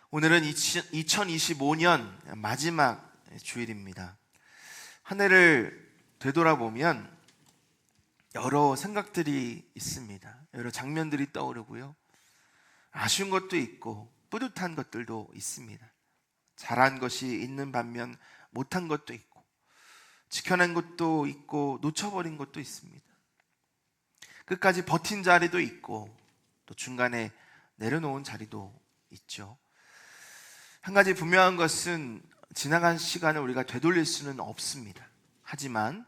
오늘은 2025년 마지막 주일입니다. 한 해를 되돌아보면 여러 생각들이 있습니다. 여러 장면들이 떠오르고요. 아쉬운 것도 있고 뿌듯한 것들도 있습니다. 잘한 것이 있는 반면 못한 것도 있고 지켜낸 것도 있고 놓쳐버린 것도 있습니다. 끝까지 버틴 자리도 있고 또 중간에 내려놓은 자리도 있죠. 한 가지 분명한 것은 지나간 시간을 우리가 되돌릴 수는 없습니다. 하지만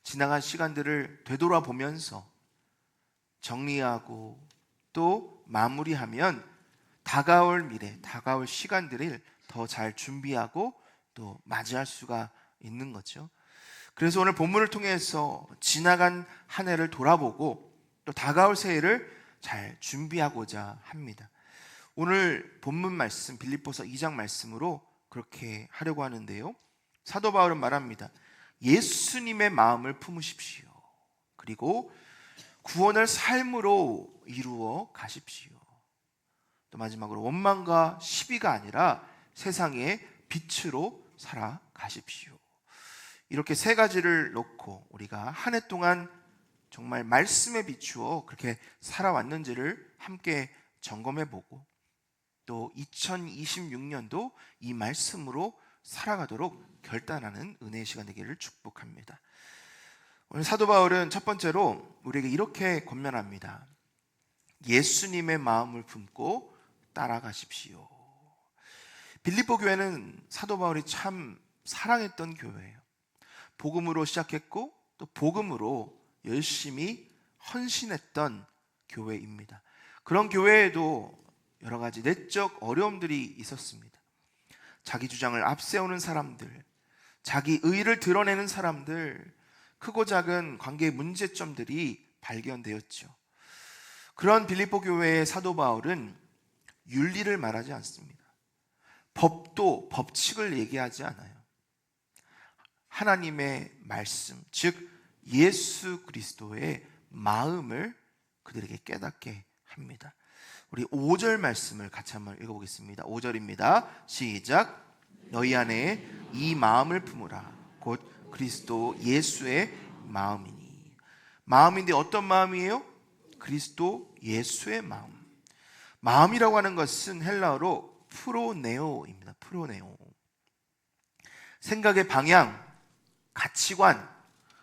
지나간 시간들을 되돌아보면서 정리하고 또 마무리하면 다가올 미래, 다가올 시간들을 더 잘 준비하고 또 맞이할 수가 있는 거죠. 그래서 오늘 본문을 통해서 지나간 한 해를 돌아보고 또 다가올 새해를 잘 준비하고자 합니다. 오늘 본문 말씀 빌립보서 2장 말씀으로 그렇게 하려고 하는데요. 사도 바울은 말합니다. 예수님의 마음을 품으십시오. 그리고 구원을 삶으로 이루어 가십시오. 또 마지막으로 원망과 시비가 아니라 세상의 빛으로 살아가십시오. 이렇게 세 가지를 놓고 우리가 한 해 동안 정말 말씀에 비추어 그렇게 살아왔는지를 함께 점검해보고 또 2026년도 이 말씀으로 살아가도록 결단하는 은혜의 시간 되기를 축복합니다. 오늘 사도 바울은 첫 번째로 우리에게 이렇게 권면합니다. 예수님의 마음을 품고 따라가십시오. 빌립보 교회는 사도 바울이 참 사랑했던 교회예요. 복음으로 시작했고 또 복음으로 열심히 헌신했던 교회입니다. 그런 교회에도 여러 가지 내적 어려움들이 있었습니다. 자기 주장을 앞세우는 사람들, 자기 의의를 드러내는 사람들, 크고 작은 관계의 문제점들이 발견되었죠. 그런 빌립보 교회의 사도 바울은 윤리를 말하지 않습니다. 법도 법칙을 얘기하지 않아요. 하나님의 말씀, 즉 예수 그리스도의 마음을 그들에게 깨닫게 합니다. 우리 5절 말씀을 같이 한번 읽어보겠습니다. 5절입니다. 시작. 너희 안에 이 마음을 품으라. 곧 그리스도 예수의 마음이니. 마음인데 어떤 마음이에요? 그리스도 예수의 마음. 마음이라고 하는 것은 헬라어로 프로네오입니다. 프로네오. 생각의 방향, 가치관,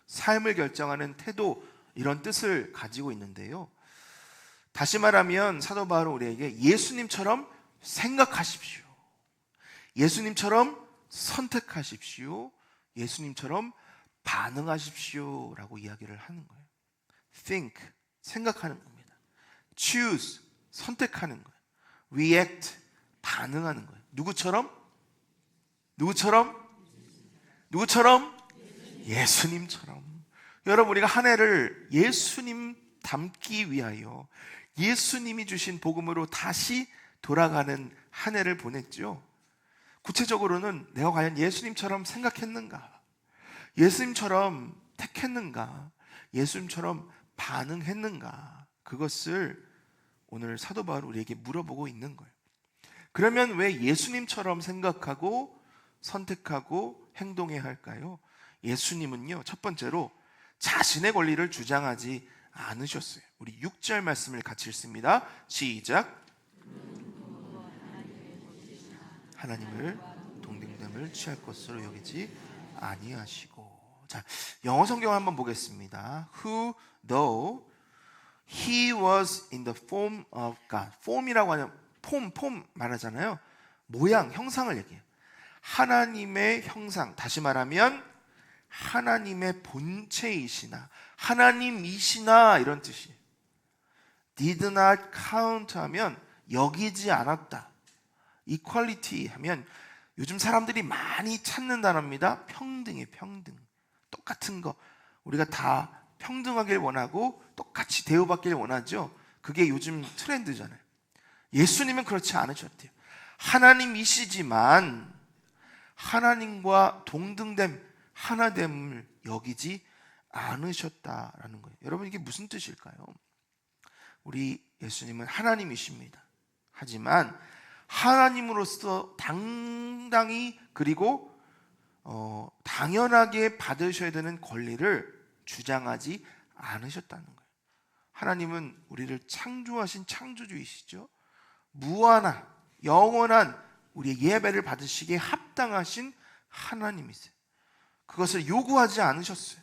삶을 결정하는 태도, 이런 뜻을 가지고 있는데요. 다시 말하면 사도 바울은 우리에게 예수님처럼 생각하십시오. 예수님처럼 선택하십시오. 예수님처럼 반응하십시오 라고 이야기를 하는 거예요. Think, 생각하는 겁니다. Choose, 선택하는 거예요. React, 반응하는 거예요. 누구처럼? 누구처럼? 누구처럼? 예수님처럼. 여러분, 우리가 한 해를 예수님 닮기 위하여 예수님이 주신 복음으로 다시 돌아가는 한 해를 보냈죠. 구체적으로는 내가 과연 예수님처럼 생각했는가? 예수님처럼 택했는가? 예수님처럼 반응했는가? 그것을 오늘 사도 바울은 우리에게 물어보고 있는 거예요. 그러면 왜 예수님처럼 생각하고 선택하고 행동해야 할까요? 예수님은요, 첫 번째로 자신의 권리를 주장하지 않으셨어요. 우리 6절 말씀을 같이 읽습니다. 시작. 하나님을 동등됨을 취할 것으로 여기지 아니하시고. 자, 영어 성경 한번 보겠습니다. Who though he was in the form of God. form이라고 하는 폼 말하잖아요. 모양, 형상을 얘기해요. 하나님의 형상, 다시 말하면 하나님의 본체이시나 하나님이시나 이런 뜻이에요. Did not count 하면 여기지 않았다. Equality 하면 요즘 사람들이 많이 찾는 단어입니다. 평등이에요. 평등. 똑같은 거 우리가 다 평등하길 원하고 똑같이 대우받길 원하죠. 그게 요즘 트렌드잖아요. 예수님은 그렇지 않으셨대요. 하나님이시지만 하나님과 동등됨, 하나됨을 여기지 않으셨다라는 거예요. 여러분, 이게 무슨 뜻일까요? 우리 예수님은 하나님이십니다. 하지만 하나님으로서 당당히 그리고 당연하게 받으셔야 되는 권리를 주장하지 않으셨다는 거예요. 하나님은 우리를 창조하신 창조주이시죠. 무한한 영원한 우리의 예배를 받으시기에 합당하신 하나님이세요. 그것을 요구하지 않으셨어요.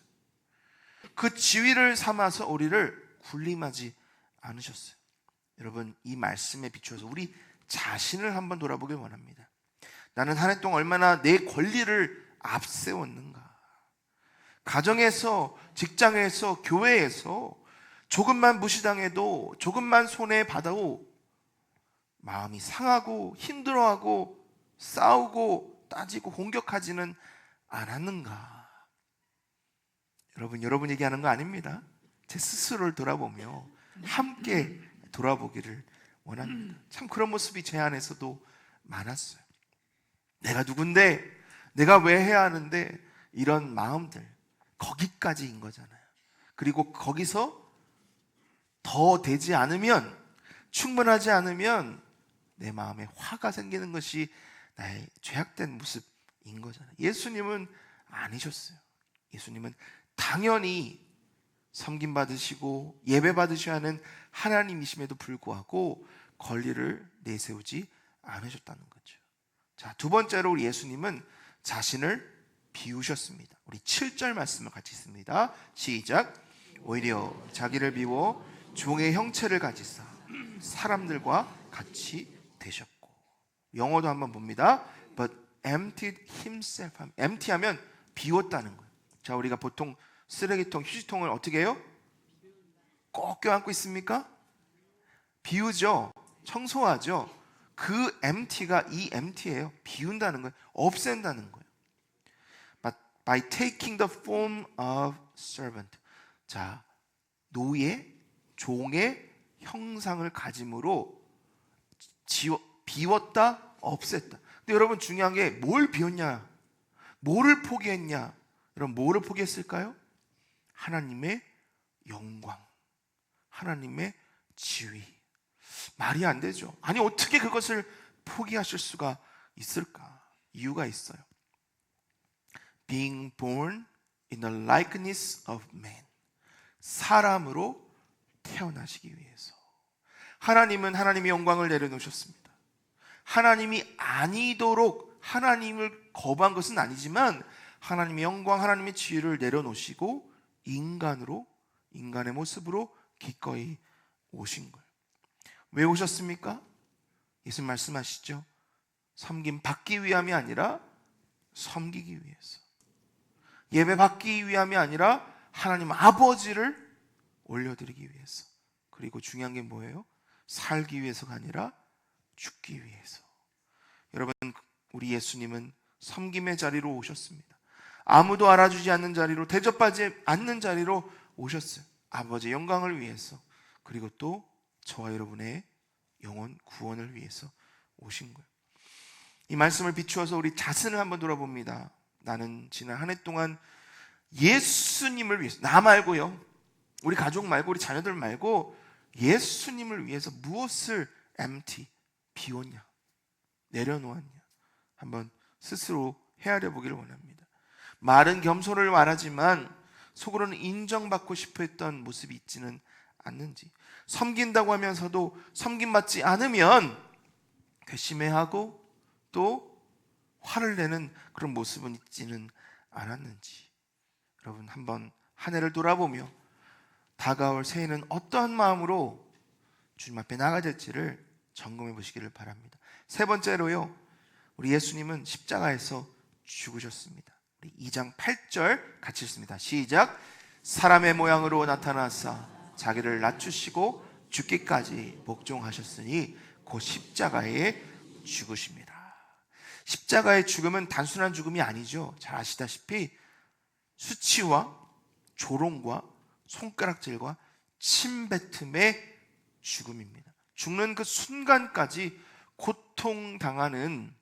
그 지위를 삼아서 우리를 군림하지 않으셨어요. 여러분, 이 말씀에 비추어서 우리 자신을 한번 돌아보길 원합니다. 나는 한 해 동안 얼마나 내 권리를 앞세웠는가. 가정에서, 직장에서, 교회에서 조금만 무시당해도, 조금만 손해받아도 마음이 상하고 힘들어하고 싸우고 따지고 공격하지는 않았는가. 여러분 얘기하는 거 아닙니다. 제 스스로를 돌아보며 함께 돌아보기를 원합니다. 참 그런 모습이 제 안에서도 많았어요. 내가 누군데, 내가 왜 해야 하는데, 이런 마음들, 거기까지인 거잖아요. 그리고 거기서 더 되지 않으면, 충분하지 않으면 내 마음에 화가 생기는 것이 나의 죄악된 모습인 거잖아요. 예수님은 아니셨어요. 예수님은 당연히 섬김받으시고 예배받으셔야 하는 하나님이심에도 불구하고 권리를 내세우지 않으셨다는 거죠. 자, 두 번째로 우리 예수님은 자신을 비우셨습니다. 우리 7절 말씀을 같이 읽습니다. 시작. 오히려 자기를 비워 종의 형체를 가지사 사람들과 같이 되셨고. 영어도 한번 봅니다. But emptied himself. empty 하면 비웠다는 거예요. 자, 우리가 보통 쓰레기통, 휴지통을 어떻게 해요? 꼭 껴안고 있습니까? 비우죠. 청소하죠. 그 empty가 이 empty예요. 비운다는 거예요. 없앤다는 거예요. But by taking the form of servant. 자, 노예, 종의 형상을 가짐으로 비웠다, 없앴다. 근데 여러분 중요한 게 뭘 비웠냐? 뭐를 포기했냐? 여러분 뭐를 포기했을까요? 하나님의 영광, 하나님의 지위. 말이 안 되죠. 아니 어떻게 그것을 포기하실 수가 있을까? 이유가 있어요. Being born in the likeness of man. 사람으로 태어나시기 위해서. 하나님은 하나님의 영광을 내려놓으셨습니다. 하나님이 아니도록 하나님을 거부한 것은 아니지만 하나님의 영광, 하나님의 지위를 내려놓으시고 인간으로, 인간의 모습으로 기꺼이 오신 거예요. 왜 오셨습니까? 예수님 말씀하시죠. 섬김 받기 위함이 아니라 섬기기 위해서. 예배 받기 위함이 아니라 하나님 아버지를 올려드리기 위해서. 그리고 중요한 게 뭐예요? 살기 위해서가 아니라 죽기 위해서. 여러분, 우리 예수님은 섬김의 자리로 오셨습니다. 아무도 알아주지 않는 자리로, 대접받지 않는 자리로 오셨어요. 아버지의 영광을 위해서. 그리고 또 저와 여러분의 영혼 구원을 위해서 오신 거예요. 이 말씀을 비추어서 우리 자신을 한번 돌아봅니다. 나는 지난 한 해 동안 예수님을 위해서, 나 말고요, 우리 가족 말고 우리 자녀들 말고 예수님을 위해서 무엇을 empty, 비웠냐, 내려놓았냐, 한번 스스로 헤아려 보기를 원합니다. 말은 겸손을 말하지만 속으로는 인정받고 싶어 했던 모습이 있지는 않는지, 섬긴다고 하면서도 섬김받지 않으면 괘씸해하고 또 화를 내는 그런 모습은 있지는 않았는지, 여러분 한번 한 해를 돌아보며 다가올 새해는 어떠한 마음으로 주님 앞에 나가야 될지를 점검해 보시기를 바랍니다. 세 번째로요, 우리 예수님은 십자가에서 죽으셨습니다. 우리 2장 8절 같이 읽습니다. 시작. 사람의 모양으로 나타나사 자기를 낮추시고 죽기까지 복종하셨으니 곧 십자가에 죽으십니다. 십자가의 죽음은 단순한 죽음이 아니죠. 잘 아시다시피 수치와 조롱과 손가락질과 침뱉음의 죽음입니다. 죽는 그 순간까지 고통당하는,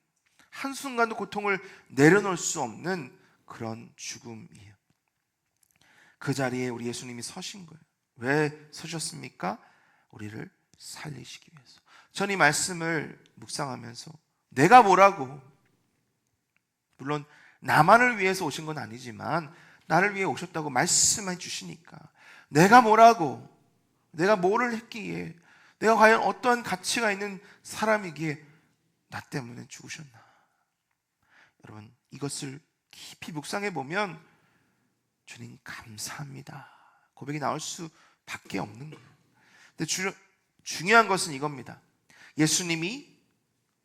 한순간도 고통을 내려놓을 수 없는 그런 죽음이에요. 그 자리에 우리 예수님이 서신 거예요. 왜 서셨습니까? 우리를 살리시기 위해서. 전 이 말씀을 묵상하면서 내가 뭐라고, 물론 나만을 위해서 오신 건 아니지만 나를 위해 오셨다고 말씀해 주시니까 내가 뭐라고, 내가 뭐를 했기에, 내가 과연 어떠한 가치가 있는 사람이기에 나 때문에 죽으셨나. 여러분, 이것을 깊이 묵상해 보면 주님 감사합니다 고백이 나올 수밖에 없는 거예요. 근데 중요한 것은 이겁니다. 예수님이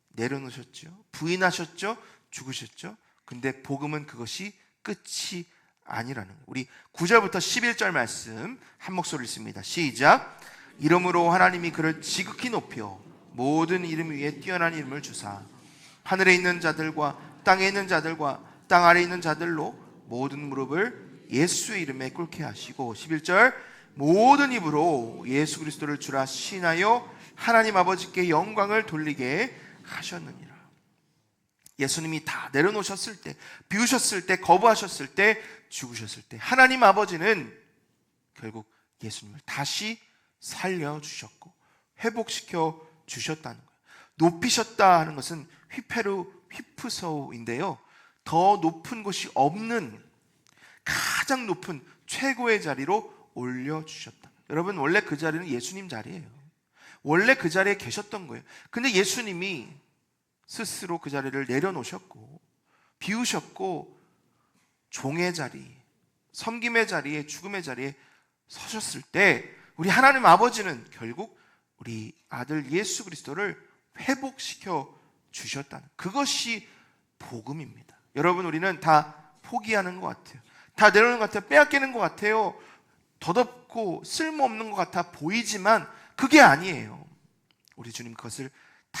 내려놓으셨죠, 부인하셨죠, 죽으셨죠. 근데 복음은 그것이 끝이 아니라는 거예요. 우리 9절부터 11절 말씀 한 목소리 읽습니다. 시작. 이름으로 하나님이 그를 지극히 높여 모든 이름 위에 뛰어난 이름을 주사 하늘에 있는 자들과 땅에 있는 자들과 땅 아래에 있는 자들로 모든 무릎을 예수의 이름에 꿇게 하시고, 11절, 모든 입으로 예수 그리스도를 주라 시인하여 하나님 아버지께 영광을 돌리게 하셨느니라. 예수님이 다 내려놓으셨을 때, 비우셨을 때, 거부하셨을 때, 죽으셨을 때 하나님 아버지는 결국 예수님을 다시 살려주셨고 회복시켜 주셨다는 거예요. 높이셨다 하는 것은 휘페루 휘프서우인데요, 더 높은 곳이 없는 가장 높은 최고의 자리로 올려주셨다. 여러분, 원래 그 자리는 예수님 자리예요. 원래 그 자리에 계셨던 거예요. 근데 예수님이 스스로 그 자리를 내려놓으셨고 비우셨고 종의 자리, 섬김의 자리에, 죽음의 자리에 서셨을 때 우리 하나님 아버지는 결국 우리 아들 예수 그리스도를 회복시켜 주셨다는, 그것이 복음입니다. 여러분, 우리는 다 포기하는 것 같아요. 다 내려놓는 것 같아요. 빼앗기는 것 같아요. 덧없고 쓸모없는 것 같아 보이지만 그게 아니에요. 우리 주님 그것을 다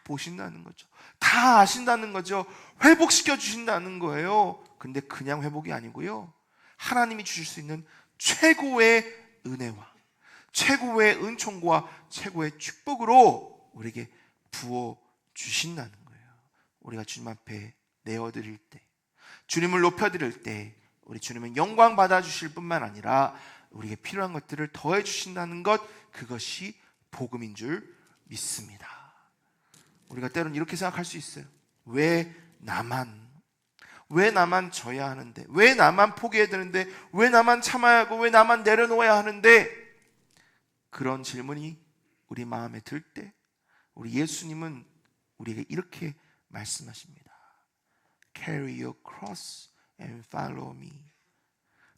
보신다는 거죠. 다 아신다는 거죠. 회복시켜 주신다는 거예요. 근데 그냥 회복이 아니고요, 하나님이 주실 수 있는 최고의 은혜와 최고의 은총과 최고의 축복으로 우리에게 부어 주신다는 거예요. 우리가 주님 앞에 내어드릴 때, 주님을 높여드릴 때 우리 주님은 영광 받아주실 뿐만 아니라 우리에게 필요한 것들을 더해 주신다는 것, 그것이 복음인 줄 믿습니다. 우리가 때로는 이렇게 생각할 수 있어요. 왜 나만 져야 하는데, 왜 나만 포기해야 되는데, 왜 나만 참아야 하고, 왜 나만 내려놓아야 하는데, 그런 질문이 우리 마음에 들 때 우리 예수님은 우리에게 이렇게 말씀하십니다. Carry your cross and follow me.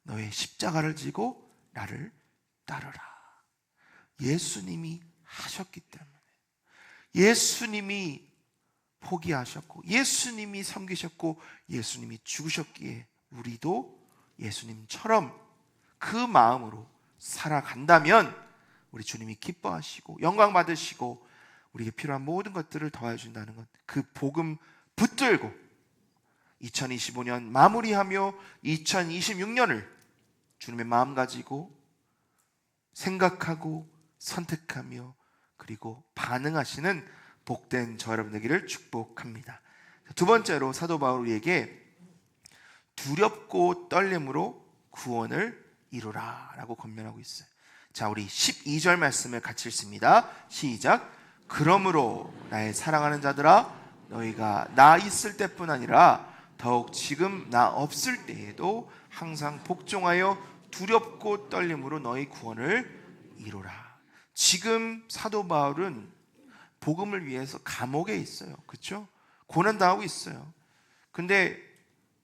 너의 십자가를 지고 나를 따르라. 예수님이 하셨기 때문에, 예수님이 포기하셨고, 예수님이 섬기셨고, 예수님이 죽으셨기에 우리도 예수님처럼 그 마음으로 살아간다면 우리 주님이 기뻐하시고 영광 받으시고 우리에게 필요한 모든 것들을 더해 준다는 것, 그 복음 붙들고 2025년 마무리하며 2026년을 주님의 마음 가지고 생각하고 선택하며 그리고 반응하시는 복된 저 여러분 되기를 축복합니다. 두 번째로 사도 바울에게 두렵고 떨림으로 구원을 이루라 라고 권면하고 있어요. 자, 우리 12절 말씀을 같이 읽습니다. 시작. 그러므로 나의 사랑하는 자들아, 너희가 나 있을 때뿐 아니라 더욱 지금 나 없을 때에도 항상 복종하여 두렵고 떨림으로 너희 구원을 이루라. 지금 사도 바울은 복음을 위해서 감옥에 있어요. 그렇죠? 고난당하고 있어요. 근데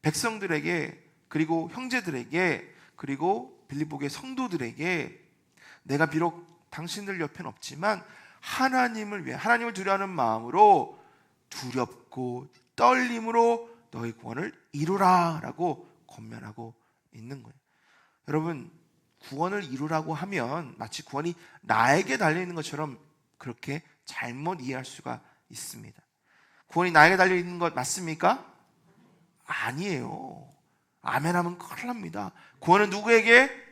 백성들에게, 그리고 형제들에게, 그리고 빌립보의 성도들에게 내가 비록 당신들 옆에는 없지만 하나님을 위해, 하나님을 두려워하는 마음으로 두렵고 떨림으로 너희 구원을 이루라 라고 권면하고 있는 거예요. 여러분, 구원을 이루라고 하면 마치 구원이 나에게 달려있는 것처럼 그렇게 잘못 이해할 수가 있습니다. 구원이 나에게 달려있는 것 맞습니까? 아니에요. 아멘 하면 큰일 납니다. 구원은 누구에게?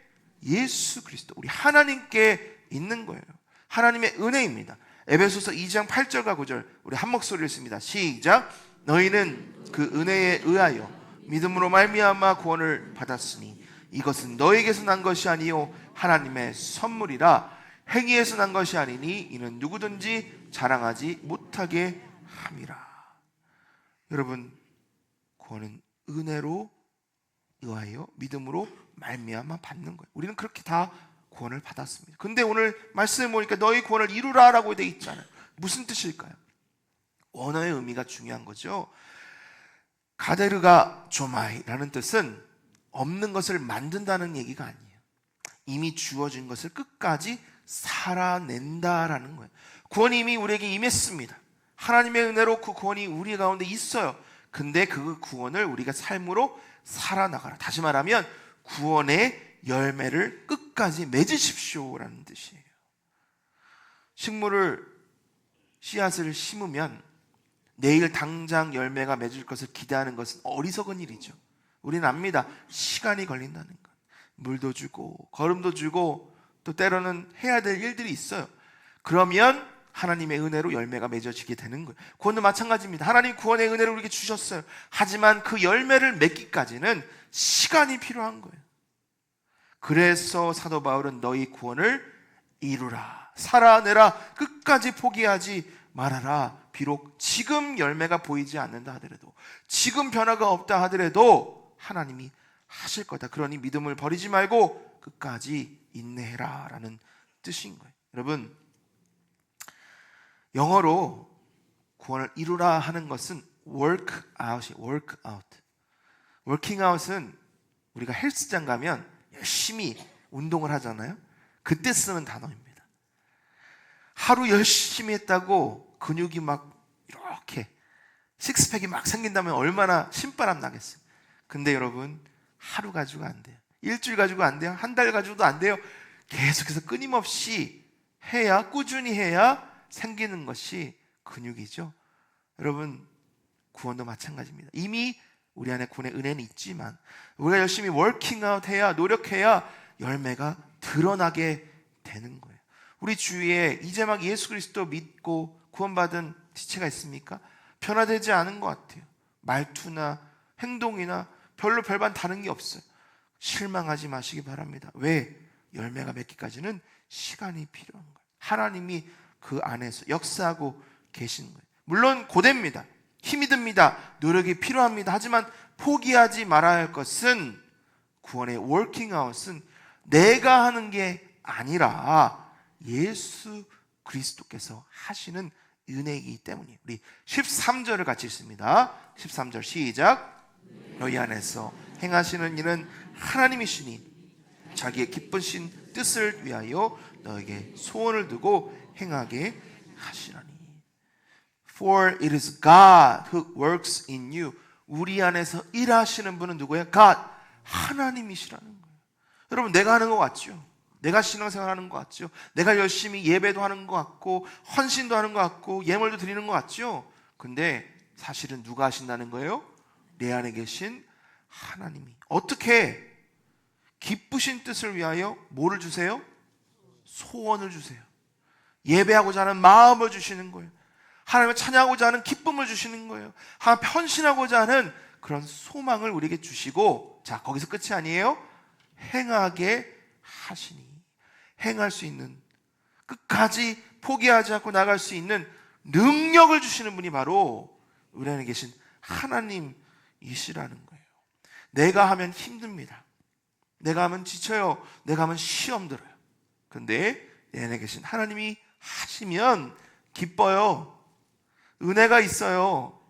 예수 그리스도, 우리 하나님께 있는 거예요. 하나님의 은혜입니다. 에베소서 2장 8절과 9절 우리 한 목소리를 씁니다. 시작. 너희는 그 은혜에 의하여 믿음으로 말미암아 구원을 받았으니 이것은 너에게서 난 것이 아니요 하나님의 선물이라. 행위에서 난 것이 아니니 이는 누구든지 자랑하지 못하게 함이라. 여러분, 구원은 은혜로 의하여 믿음으로 말미암아 받는 거예요. 우리는 그렇게 다 구원을 받았습니다. 근데 오늘 말씀을 보니까 너희 구원을 이루라 라고 되어 있잖아요. 무슨 뜻일까요? 원어의 의미가 중요한 거죠. 가데르가 조마이라는 뜻은 없는 것을 만든다는 얘기가 아니에요. 이미 주어진 것을 끝까지 살아낸다라는 거예요. 구원이 이미 우리에게 임했습니다. 하나님의 은혜로 그 구원이 우리 가운데 있어요. 근데 그 구원을 우리가 삶으로 살아나가라. 다시 말하면 구원의 열매를 끝까지 맺으십시오라는 뜻이에요. 식물을 씨앗을 심으면 내일 당장 열매가 맺을 것을 기대하는 것은 어리석은 일이죠. 우리는 압니다. 시간이 걸린다는 것. 물도 주고 거름도 주고 또 때로는 해야 될 일들이 있어요. 그러면 하나님의 은혜로 열매가 맺어지게 되는 거예요. 구원도 마찬가지입니다. 하나님 구원의 은혜를 우리에게 주셨어요. 하지만 그 열매를 맺기까지는 시간이 필요한 거예요. 그래서 사도 바울은 너희 구원을 이루라, 살아내라, 끝까지 포기하지 말아라. 비록 지금 열매가 보이지 않는다 하더라도, 지금 변화가 없다 하더라도 하나님이 하실 거다. 그러니 믿음을 버리지 말고 끝까지 인내해라 라는 뜻인 거예요. 여러분, 영어로 구원을 이루라 하는 것은 work out이 work out. working out은 우리가 헬스장 가면 열심히 운동을 하잖아요. 그때 쓰는 단어입니다. 하루 열심히 했다고 근육이 막 이렇게 식스팩이 막 생긴다면 얼마나 신바람 나겠어요. 근데 여러분, 하루 가지고 안 돼요. 일주일 가지고 안 돼요. 한 달 가지고도 안 돼요. 계속해서 끊임없이 해야, 꾸준히 해야 생기는 것이 근육이죠. 여러분, 구원도 마찬가지입니다. 이미 우리 안에 구원의 은혜는 있지만 우리가 열심히 워킹 아웃 해야, 노력해야 열매가 드러나게 되는 거예요. 우리 주위에 이제 막 예수 그리스도 믿고 구원받은 지체가 있습니까? 변화되지 않은 것 같아요. 말투나 행동이나 별로 별반 다른 게 없어요. 실망하지 마시기 바랍니다. 왜? 열매가 맺기까지는 시간이 필요한 거예요. 하나님이 그 안에서 역사하고 계신 거예요. 물론 고됩니다. 힘이 듭니다. 노력이 필요합니다. 하지만 포기하지 말아야 할 것은, 구원의 워킹아웃은 내가 하는 게 아니라 예수 그리스도께서 하시는 은혜이기 때문이에요. 우리 13절을 같이 읽습니다. 13절 시작. 너희 안에서 행하시는 일은 하나님이시니 자기의 기쁘신 뜻을 위하여 너에게 소원을 두고 행하게 하시라니. For it is God who works in you. 우리 안에서 일하시는 분은 누구예요? God, 하나님이시라는 거예요. 여러분, 내가 하는 것 같죠? 내가 신앙생활 하는 것 같죠? 내가 열심히 예배도 하는 것 같고 헌신도 하는 것 같고 예물도 드리는 것 같죠? 근데 사실은 누가 하신다는 거예요? 내 안에 계신 하나님이. 어떻게? 기쁘신 뜻을 위하여 뭐를 주세요? 소원을 주세요. 예배하고자 하는 마음을 주시는 거예요. 하나님을 찬양하고자 하는 기쁨을 주시는 거예요. 하나님 헌신하고자 하는 그런 소망을 우리에게 주시고, 자, 거기서 끝이 아니에요. 행하게 하시니. 행할 수 있는, 끝까지 포기하지 않고 나갈 수 있는 능력을 주시는 분이 바로 우리 안에 계신 하나님이시라는 거예요. 내가 하면 힘듭니다. 내가 하면 지쳐요. 내가 하면 시험 들어요. 근데 내 안에 계신 하나님이 하시면 기뻐요. 은혜가 있어요.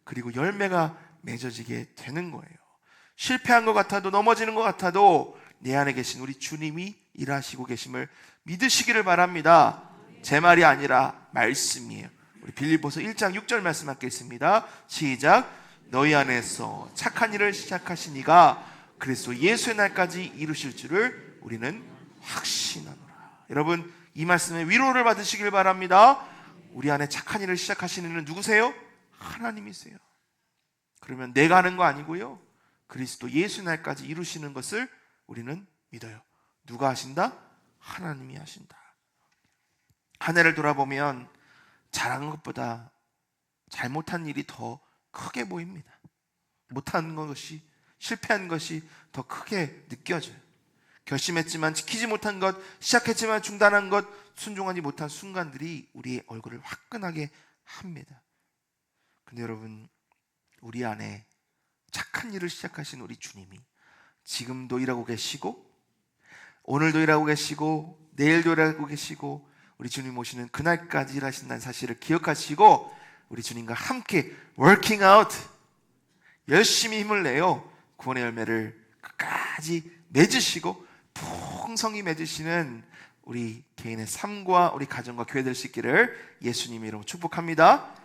그리고 열매가 맺어지게 되는 거예요. 실패한 것 같아도, 넘어지는 것 같아도 내 안에 계신 우리 주님이 일하시고 계심을 믿으시기를 바랍니다. 제 말이 아니라 말씀이에요. 우리 빌립보서 1장 6절 말씀 읽겠습니다. 시작. 너희 안에서 착한 일을 시작하신 이가 그리스도 예수의 날까지 이루실 줄을 우리는 확신하노라. 여러분, 이 말씀에 위로를 받으시길 바랍니다. 우리 안에 착한 일을 시작하시는 이는 누구세요? 하나님이세요. 그러면 내가 하는 거 아니고요, 그리스도 예수 날까지 이루시는 것을 우리는 믿어요. 누가 하신다? 하나님이 하신다. 한 해를 돌아보면 잘한 것보다 잘못한 일이 더 크게 보입니다. 못한 것이, 실패한 것이 더 크게 느껴져요. 결심했지만 지키지 못한 것, 시작했지만 중단한 것, 순종하지 못한 순간들이 우리의 얼굴을 화끈하게 합니다. 근데 여러분, 우리 안에 착한 일을 시작하신 우리 주님이 지금도 일하고 계시고, 오늘도 일하고 계시고, 내일도 일하고 계시고, 우리 주님 오시는 그날까지 일하신다는 사실을 기억하시고, 우리 주님과 함께 working out, 열심히 힘을 내요 구원의 열매를 끝까지 맺으시고 풍성히 맺으시는 우리 개인의 삶과 우리 가정과 교회 될 수 있기를 예수님의 이름으로 축복합니다.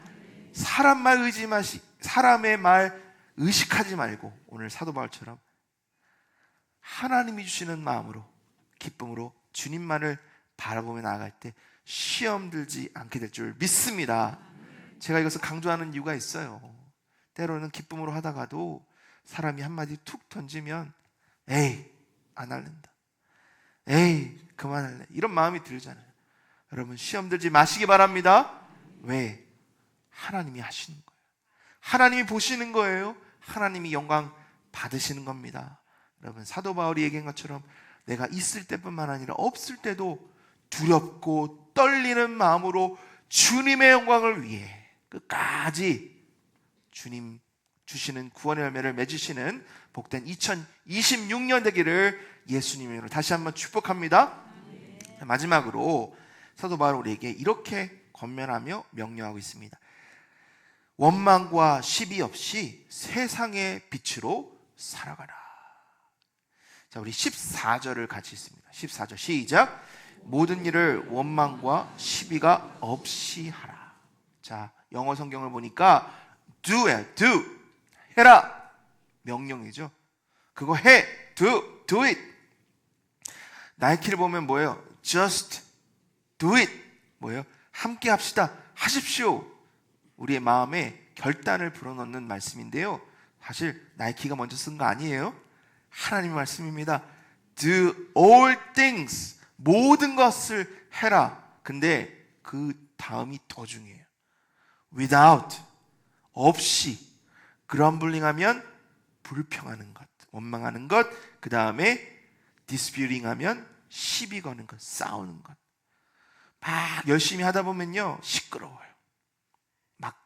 사람의 말 의식하지 말고 오늘 사도 바울처럼 하나님이 주시는 마음으로, 기쁨으로 주님만을 바라보며 나아갈 때 시험 들지 않게 될 줄 믿습니다. 제가 이것을 강조하는 이유가 있어요. 때로는 기쁨으로 하다가도 사람이 한마디 툭 던지면 에이, 안 할랜다, 에이, 그만할래, 이런 마음이 들잖아요. 여러분, 시험 들지 마시기 바랍니다. 왜? 하나님이 하시는 거예요. 하나님이 보시는 거예요. 하나님이 영광 받으시는 겁니다. 여러분, 사도 바울이 얘기한 것처럼 내가 있을 때뿐만 아니라 없을 때도 두렵고 떨리는 마음으로 주님의 영광을 위해 끝까지 주님 주시는 구원의 열매를 맺으시는 복된 2026년 되기를 예수님의 이름으로 다시 한번 축복합니다. 마지막으로 사도 바울 우리에게 이렇게 권면하며 명령하고 있습니다. 원망과 시비 없이 세상의 빛으로 살아가라. 자, 우리 14절을 같이 읽습니다. 14절 시작. 모든 일을 원망과 시비가 없이 하라. 자, 영어 성경을 보니까 do 해라, 명령이죠. 그거 해, do it. 나이키를 보면 뭐예요? just do it. 뭐예요? 함께 합시다, 하십시오. 우리의 마음에 결단을 불어넣는 말씀인데요, 사실 나이키가 먼저 쓴 거 아니에요. 하나님의 말씀입니다. do all things, 모든 것을 해라. 근데 그 다음이 더 중요해요. without, 없이. grumbling 하면 불평하는 것, 원망하는 것. 그 다음에 disputing 하면 시비 거는 것, 싸우는 것. 막 열심히 하다 보면요, 시끄러워요. 막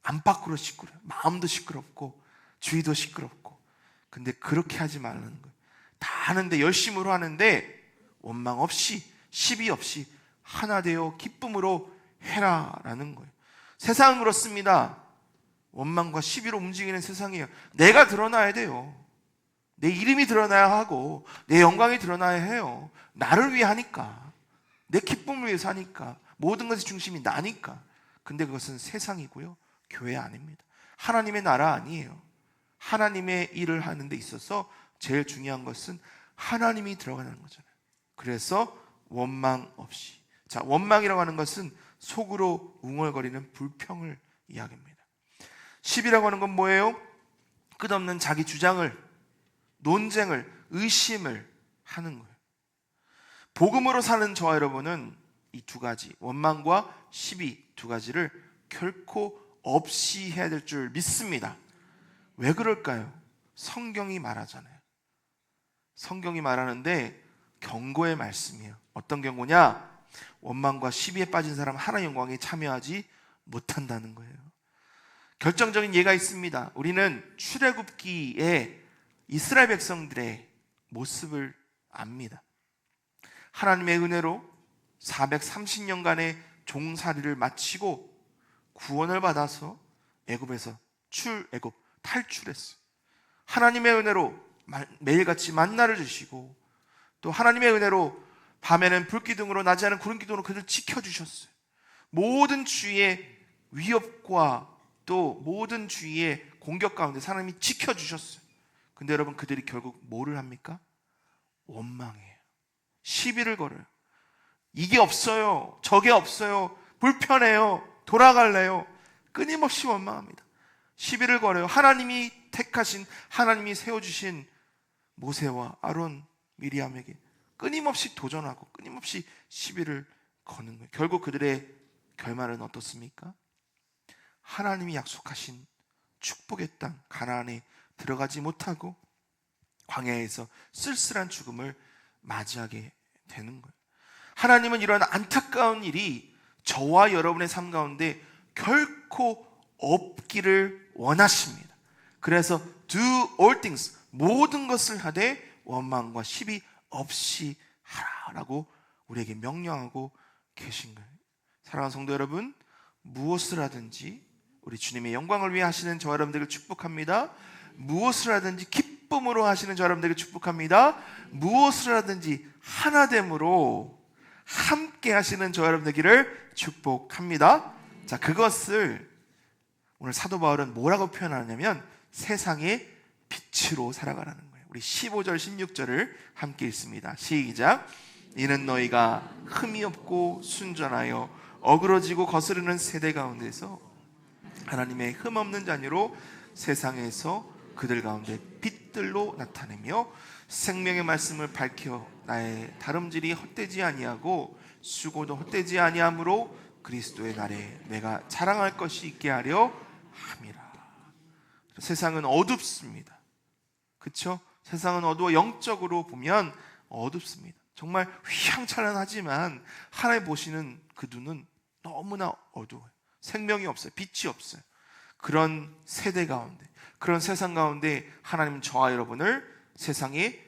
안팎으로 시끄러워요. 마음도 시끄럽고 주위도 시끄럽고. 근데 그렇게 하지 말라는 거예요. 다 하는데, 열심으로 하는데 원망 없이 시비 없이 하나 되어 기쁨으로 해라라는 거예요. 세상은 그렇습니다. 원망과 시비로 움직이는 세상이에요. 내가 드러나야 돼요. 내 이름이 드러나야 하고 내 영광이 드러나야 해요. 나를 위해 하니까, 내 기쁨을 위해서 하니까, 모든 것의 중심이 나니까. 근데 그것은 세상이고요, 교회 아닙니다. 하나님의 나라 아니에요. 하나님의 일을 하는 데 있어서 제일 중요한 것은 하나님이 들어가는 거잖아요. 그래서 원망 없이. 자, 원망이라고 하는 것은 속으로 웅얼거리는 불평을 이야기합니다. 시비라고 하는 건 뭐예요? 끝없는 자기 주장을, 논쟁을, 의심을 하는 거예요. 복음으로 사는 저와 여러분은 이 두 가지, 원망과 시비 두 가지를 결코 없이 해야 될 줄 믿습니다. 왜 그럴까요? 성경이 말하잖아요. 성경이 말하는데 경고의 말씀이에요. 어떤 경고냐? 원망과 시비에 빠진 사람은 하나님의 영광에 참여하지 못한다는 거예요. 결정적인 예가 있습니다. 우리는 출애굽기에 이스라엘 백성들의 모습을 압니다. 하나님의 은혜로 430년간의 종살이를 마치고 구원을 받아서 애굽에서 탈출했어요. 하나님의 은혜로 매일같이 만나를 주시고, 또 하나님의 은혜로 밤에는 불기둥으로 낮에는 구름기둥으로 그들을 지켜주셨어요. 모든 주위의 위협과 또 모든 주위의 공격 가운데 하나님이 지켜주셨어요. 근데 여러분, 그들이 결국 뭐를 합니까? 원망해요. 시비를 걸어요. 이게 없어요, 저게 없어요, 불편해요, 돌아갈래요. 끊임없이 원망합니다. 시비를 걸어요. 하나님이 택하신, 하나님이 세워주신 모세와 아론, 미리암에게 끊임없이 도전하고 끊임없이 시비를 거는 거예요. 결국 그들의 결말은 어떻습니까? 하나님이 약속하신 축복의 땅 가나안에 들어가지 못하고 광야에서 쓸쓸한 죽음을 맞이하게 되는 거예요. 하나님은 이런 안타까운 일이 저와 여러분의 삶 가운데 결코 없기를 원하십니다. 그래서 do all things, 모든 것을 하되 원망과 시비 없이 하라라고 우리에게 명령하고 계신 거예요. 사랑하는 성도 여러분, 무엇을 하든지 우리 주님의 영광을 위해 하시는 저 여러분들을 축복합니다. 무엇을 하든지 기쁨으로 하시는 저 여러분들을 축복합니다. 무엇을 하든지 하나됨으로 함께 하시는 저 여러분 되기를 축복합니다. 자, 그것을 오늘 사도 바울은 뭐라고 표현하냐면 세상의 빛으로 살아가라는 거예요. 우리 15절 16절을 함께 읽습니다. 시작. 이는 너희가 흠이 없고 순전하여 어그러지고 거스르는 세대 가운데서 하나님의 흠 없는 자녀로 세상에서 그들 가운데 빛들로 나타내며 생명의 말씀을 밝혀 나의 다름질이 헛되지 아니하고 수고도 헛되지 아니하므로 그리스도의 날에 내가 자랑할 것이 있게 하려 함이라. 세상은 어둡습니다. 그렇죠? 세상은 어두워. 영적으로 보면 어둡습니다. 정말 휘황찬란하지만 하나님 보시는 그 눈은 너무나 어두워요. 생명이 없어요. 빛이 없어요. 그런 세대 가운데, 그런 세상 가운데 하나님은 저와 여러분을 세상의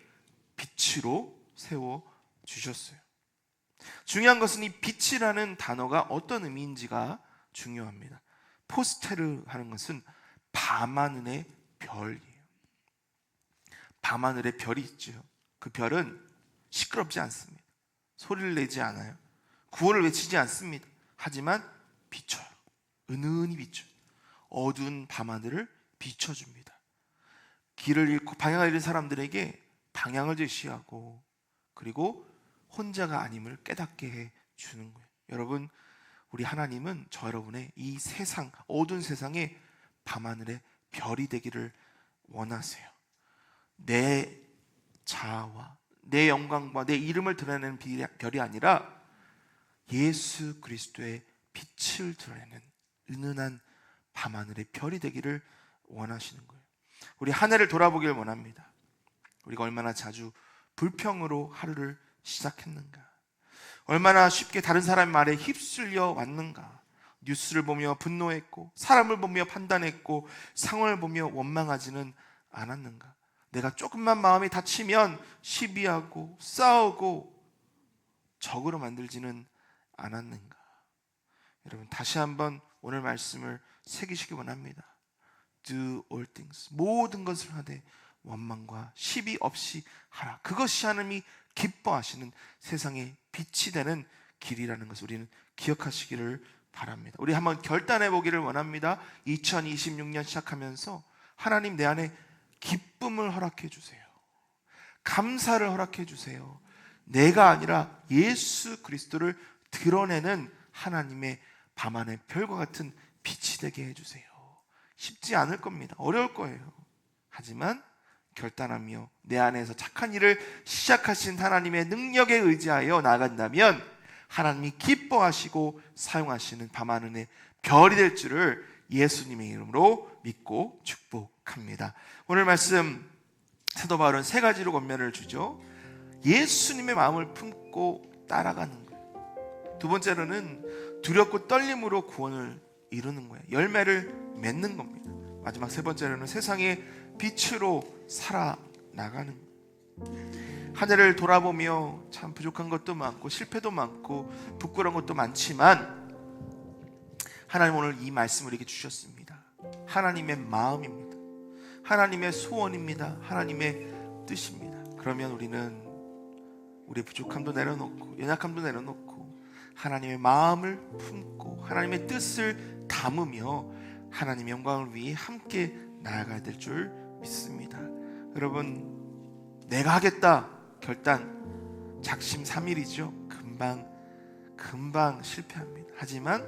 빛으로 세워주셨어요. 중요한 것은 이 빛이라는 단어가 어떤 의미인지가 중요합니다. 포스테르 하는 것은 밤하늘의 별이에요. 밤하늘의 별이 있죠. 그 별은 시끄럽지 않습니다. 소리를 내지 않아요. 구호를 외치지 않습니다. 하지만 비춰요. 은은히 비춰요. 어두운 밤하늘을 비춰줍니다. 길을 잃고 방향을 잃은 사람들에게 방향을 제시하고 그리고 혼자가 아님을 깨닫게 해주는 거예요. 여러분, 우리 하나님은 저 여러분의 이 세상, 어두운 세상에 밤하늘의 별이 되기를 원하세요. 내 자아와 내 영광과 내 이름을 드러내는 별이 아니라 예수 그리스도의 빛을 드러내는 은은한 밤하늘의 별이 되기를 원하시는 거예요. 우리 한 해를 돌아보길 원합니다. 우리가 얼마나 자주 불평으로 하루를 시작했는가, 얼마나 쉽게 다른 사람의 말에 휩쓸려 왔는가, 뉴스를 보며 분노했고 사람을 보며 판단했고 상황을 보며 원망하지는 않았는가, 내가 조금만 마음이 다치면 시비하고 싸우고 적으로 만들지는 않았는가. 여러분, 다시 한번 오늘 말씀을 새기시기 원합니다. Do all things, 모든 것을 하되 원망과 시비 없이 하라. 그것이 하나님이 기뻐하시는 세상의 빛이 되는 길이라는 것을 우리는 기억하시기를 바랍니다. 우리 한번 결단해 보기를 원합니다. 2026년 시작하면서 하나님, 내 안에 기쁨을 허락해 주세요. 감사를 허락해 주세요. 내가 아니라 예수 그리스도를 드러내는 하나님의 밤하늘 별과 같은 빛이 되게 해주세요. 쉽지 않을 겁니다. 어려울 거예요. 하지만 결단하며 내 안에서 착한 일을 시작하신 하나님의 능력에 의지하여 나아간다면 하나님이 기뻐하시고 사용하시는 밤하늘의 별이 될 줄을 예수님의 이름으로 믿고 축복합니다. 오늘 말씀 사도 바울은 세 가지로 권면을 주죠. 예수님의 마음을 품고 따라가는 거예요. 두 번째로는 두렵고 떨림으로 구원을 이루는 거예요. 열매를 맺는 겁니다. 마지막 세 번째로는 세상의 빛으로 살아나가는 거예요. 한 해를 돌아보며 참 부족한 것도 많고 실패도 많고 부끄러운 것도 많지만 하나님 오늘 이 말씀을 이렇게 주셨습니다. 하나님의 마음입니다. 하나님의 소원입니다. 하나님의 뜻입니다. 그러면 우리는 우리의 부족함도 내려놓고 연약함도 내려놓고 하나님의 마음을 품고 하나님의 뜻을 담으며 하나님의 영광을 위해 함께 나아가야 될 줄 믿습니다. 여러분, 내가 하겠다 결단 작심삼일이죠. 금방 실패합니다. 하지만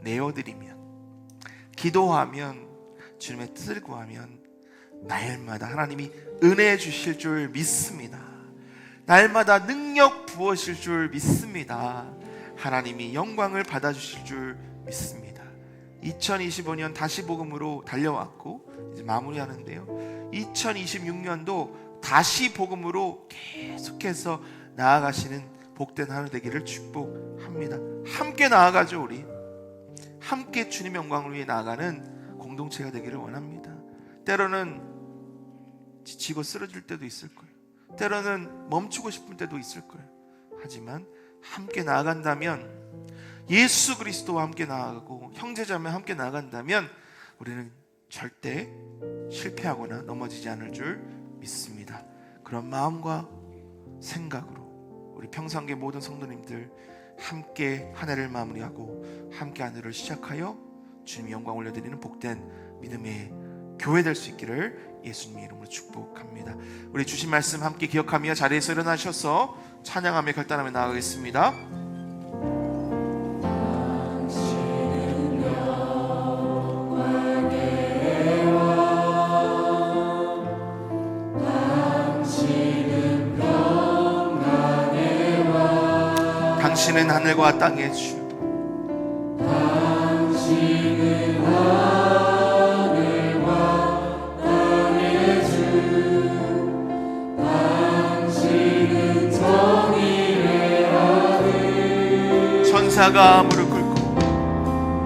내어드리면, 기도하면, 주님의 뜻을 구하면 날마다 하나님이 은혜 주실 줄 믿습니다. 날마다 능력 부으실 줄 믿습니다. 하나님이 영광을 받아주실 줄 믿습니다. 2025년 다시 복음으로 달려왔고 이제 마무리하는데요. 2026년도 다시 복음으로 계속해서 나아가시는 복된 하루 되기를 축복합니다. 함께 나아가죠. 우리 함께 주님 영광을 위해 나아가는 공동체가 되기를 원합니다. 때로는 지치고 쓰러질 때도 있을 거예요. 때로는 멈추고 싶을 때도 있을 거예요. 하지만 함께 나아간다면, 예수 그리스도와 함께 나아가고 형제자매 함께 나아간다면 우리는 절대 실패하거나 넘어지지 않을 줄 믿습니다. 그런 마음과 생각으로 우리 평상계 모든 성도님들 함께 한 해를 마무리하고 함께 한 해를 시작하여 주님 영광 올려드리는 복된 믿음의 교회 될 수 있기를 예수님의 이름으로 축복합니다. 우리 주신 말씀 함께 기억하며 자리에서 일어나셔서 찬양하며 결단하며 나아가겠습니다. 당신은 하늘과 땅의 주, 당신은 하늘과 땅의 주, 당신은 정의의 아들. 천사가 무릎 꿇고,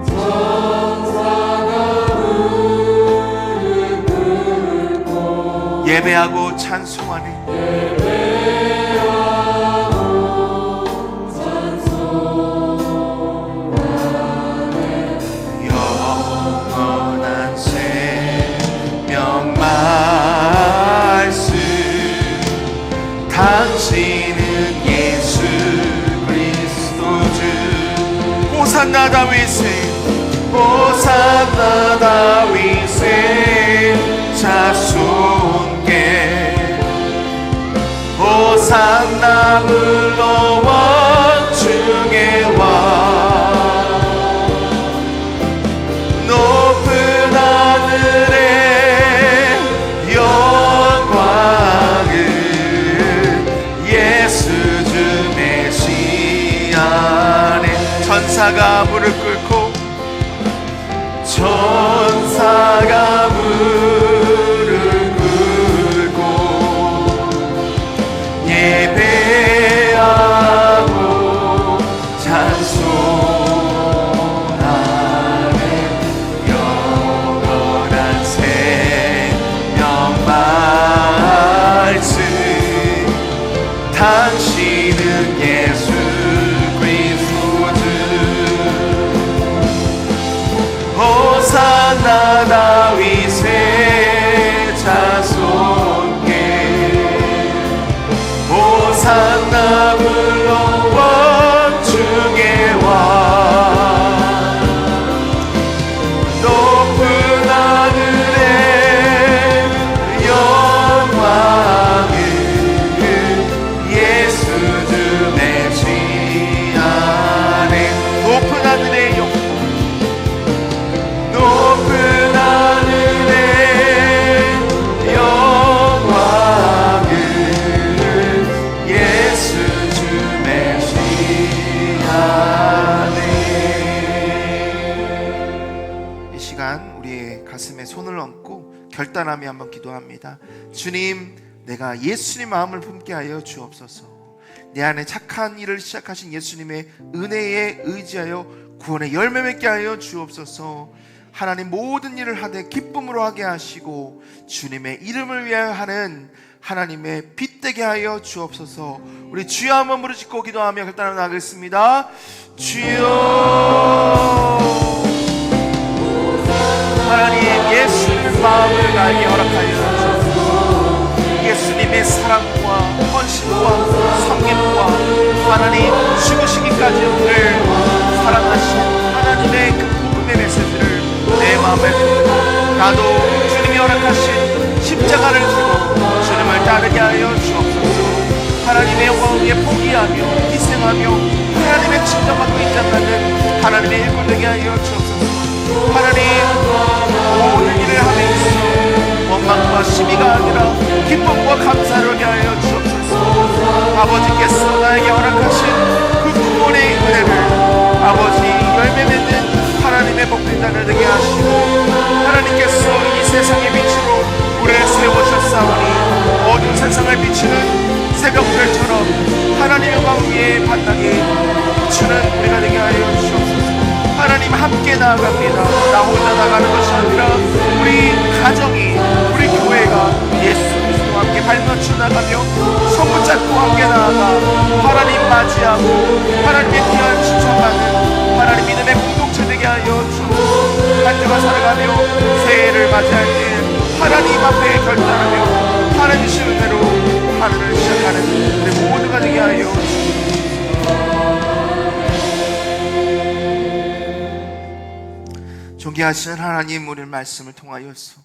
천사가 무릎 꿇고 예배하고 찬송하니, 당신은 예수 그리스도 주. 호산나 다윗의, 호산나 다윗의 자손께, 호산나 물러와 중에 와. 높은 하늘에 영광을 예수 주 메시아네. 천사가 무릎 꿇고, 천사가 무릎 꿇고 예배하고 찬송하네. 영원한 생명 말씀, 당신은 예수 그리스도 주. 호산나 다윗의 자손께, 호산나 물러와 중에 와. 높은 하늘에 영광을 예수 주 메시아네. 높은 하늘의 영광, 높은 하늘의 영광을 예수 주 메시아네. 이 시간 우리의 가슴에 손을 얹고 결단하며 한번 기도합니다. 주님, 내가 예수님 마음을 품게 하여 주옵소서. 내 안에 착한 일을 시작하신 예수님의 은혜에 의지하여 구원의 열매 맺게 하여 주옵소서. 하나님, 모든 일을 하되 기쁨으로 하게 하시고 주님의 이름을 위하여 하는 하나님의 빛 되게 하여 주옵소서. 우리 주여 한번 부르짖고 기도하며 결단하며 나가겠습니다. 주여, 하나님, 예수님의 마음을 나에게 허락하여 주옵소서. 예수님의 사랑과 헌신과 섬김과 하나님 죽으시기까지 우리를 사랑하신 하나님의 그 복음의 메시지를 내 마음에 품고 나도 주님이 허락하신 십자가를 지고 주님을 따르게 하여 주옵소서. 하나님의 영광을 위해 포기하며 희생하며 하나님의 진정하고 인정하는 하나님의 일꾼 되게 하여 주옵소서. 하나님, 모든 일을 함에 있어 원망과 시비가 아니라 기쁨과 감사를 하게 하여 주옵소서. 아버지께서 나에게 허락하신 그 구원의 은혜를 아버지 열매 맺는 하나님의 복된 자녀 되게 하시고, 하나님께서 이 세상의 빛으로 우리를 세우셨사오니 어두운 세상을 비추는 새벽별처럼 환하게 비추는 우리가 되게 하여 주옵소서. 하나님 함께 나아갑니다. 나 혼자 나가는 것이 아니라 우리 가정이, 우리 교회가 예수 그리스도와 함께 발맞춰 나가며 손붙잡고 함께 나아가 하나님 맞이하고 하나님의 귀한 칭찬받는 하나님 믿음의 공동체 되게 하여 주옵소서. 한 주가 살아가며 새해를 맞이할 때 하나님 앞에 결단하며 하나님 주신 은혜로 하늘을 시작하는 우리 모두가 되게 하여 주옵소서. 존귀하신 하나님, 우리의 말씀을 통하여서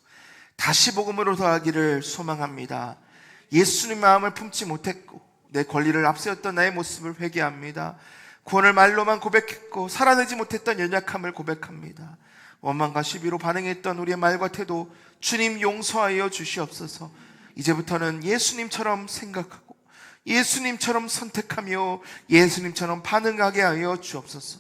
다시 복음으로 더하기를 소망합니다. 예수님 마음을 품지 못했고 내 권리를 앞세웠던 나의 모습을 회개합니다. 구원을 말로만 고백했고 살아내지 못했던 연약함을 고백합니다. 원망과 시비로 반응했던 우리의 말과 태도 주님 용서하여 주시옵소서. 이제부터는 예수님처럼 생각하고 예수님처럼 선택하며 예수님처럼 반응하게 하여 주옵소서.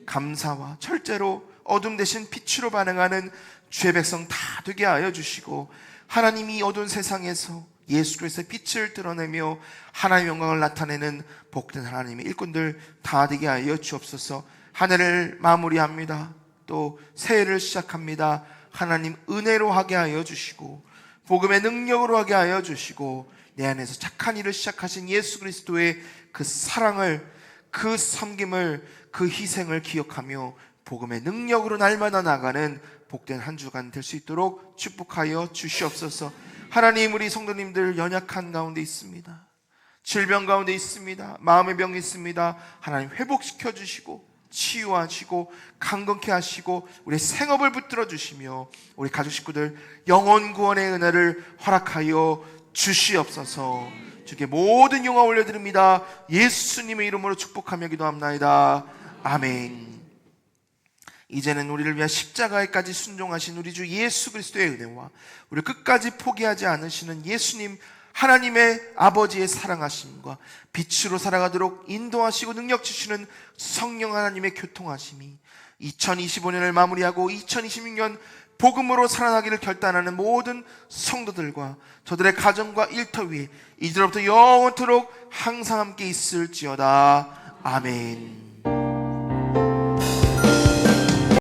감사와 철제로 어둠 대신 빛으로 반응하는 주의 백성 다 되게 하여 주시고 하나님이 어두운 세상에서 예수 그리스도의 빛을 드러내며 하나님의 영광을 나타내는 복된 하나님의 일꾼들 다 되게 하여 주옵소서. 한 해를 마무리합니다. 또 새해를 시작합니다. 하나님 은혜로 하게 하여 주시고 복음의 능력으로 하게 하여 주시고 내 안에서 착한 일을 시작하신 예수 그리스도의 그 사랑을, 그 섬김을, 그 희생을 기억하며 복음의 능력으로 날마다 나가는 복된 한 주간 될 수 있도록 축복하여 주시옵소서. 하나님, 우리 성도님들 연약한 가운데 있습니다. 질병 가운데 있습니다. 마음의 병이 있습니다. 하나님 회복시켜 주시고 치유하시고 강건케 하시고 우리 생업을 붙들어 주시며 우리 가족 식구들 영혼 구원의 은혜를 허락하여 주시옵소서. 주께 모든 영광 올려드립니다. 예수님의 이름으로 축복하며 기도합나이다. 아멘. 이제는 우리를 위한 십자가에까지 순종하신 우리 주 예수 그리스도의 은혜와 우리 끝까지 포기하지 않으시는 예수님 하나님의 아버지의 사랑하심과 빛으로 살아가도록 인도하시고 능력 주시는 성령 하나님의 교통하심이 2025년을 마무리하고 2026년 복음으로 살아나기를 결단하는 모든 성도들과 저들의 가정과 일터 위에 이제로부터 영원토록 항상 함께 있을지어다. 아멘.